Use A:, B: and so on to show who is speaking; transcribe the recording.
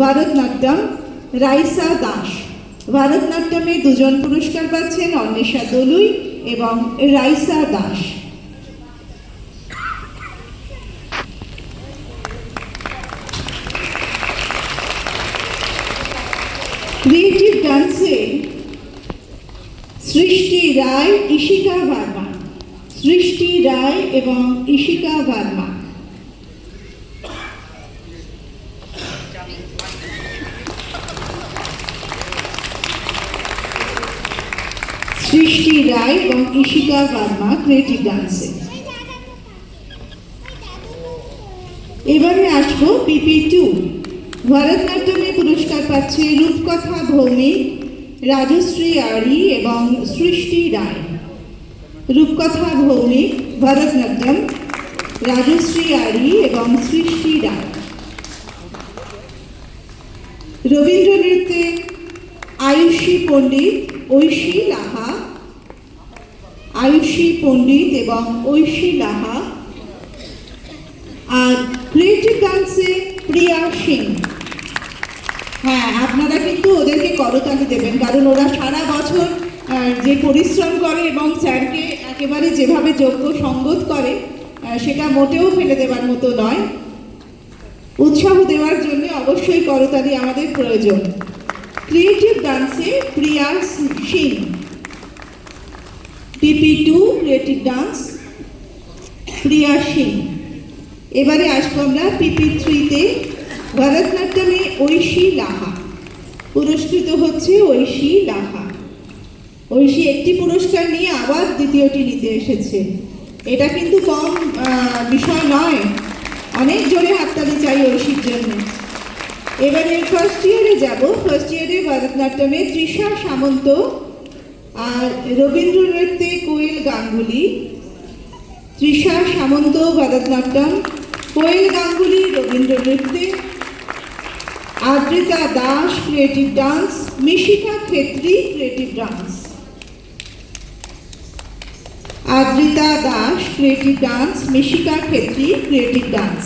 A: ভারতনাট্যম রাইসা দাস। ভারতনাট্যমে দুজন পুরস্কার পাচ্ছেন, অন্বেষা দলুই এবং রাইসা দাস। ক্রিয়েটিভ ডান্সে সৃষ্টি রায়, ইশিকা ভার্মা। সৃষ্টি রায় এবং ইশিকা ভার্মা। সৃষ্টি রায় এবং ইশিকা ভার্মা ক্রিয়েটিভ ডান্সে। এবারে আসবো PP2। ভারতনাট্যমে পুরস্কার পাচ্ছে রূপকথা ভৌমিক, রাজশ্রী আড়ি এবং সৃষ্টি রায়। রূপকথা ভৌমিক ভারতনাট্যম, রাজশ্রী আড়ি এবং সৃষ্টি রায়। রবীন্দ্র নৃত্যে আয়ুষী পণ্ডিত, ঐশী লাহা। আয়ুষী পণ্ডিত এবং ঐশী লাহা। আর ক্রিয়েটিভ ডান্সে প্রিয়া সিং। হ্যাঁ, আপনারা কিন্তু ওদেরকে করতালি দেবেন, কারণ ওরা সারা বছর যে পরিশ্রম করে এবং স্যারকে একেবারে যেভাবে যোগ্য সঙ্গত করে সেটা মোটেও ফেলে দেওয়ার মতো নয়। উৎসাহ দেওয়ার জন্য অবশ্যই করতালি আমাদের প্রয়োজন। ক্রিয়েটিভ ডান্সে প্রিয়া সিং। PP2 ক্রিয়েটিভ ডান্স প্রিয়া সিং। এবারে আসবো আমরা PP3-তে। ভারতনাট্যমে ঐশী লাহা। পুরস্কৃত হচ্ছে ঐশী লাহা। ঐশী একটি পুরস্কার নিয়ে আবার দ্বিতীয়টি নিতে এসেছে, এটা কিন্তু কম বিষয় নয়। অনেক জোরে হাততালি চাই ঐশীর জন্য। এবারে ফার্স্ট ইয়ারে যাব। ফার্স্ট ইয়ারে ভারতনাট্যমে তৃষা সামন্ত আর রবীন্দ্র নৃত্যে কোয়েল গাঙ্গুলি। তৃষা সামন্ত ভারতনাট্যম, কোয়েল গাঙ্গুলি রবীন্দ্র নৃত্যে। Adrita Das creative dance, Mishika Khetri creative dance. Adrita Das creative dance, Mishika Khetri creative dance.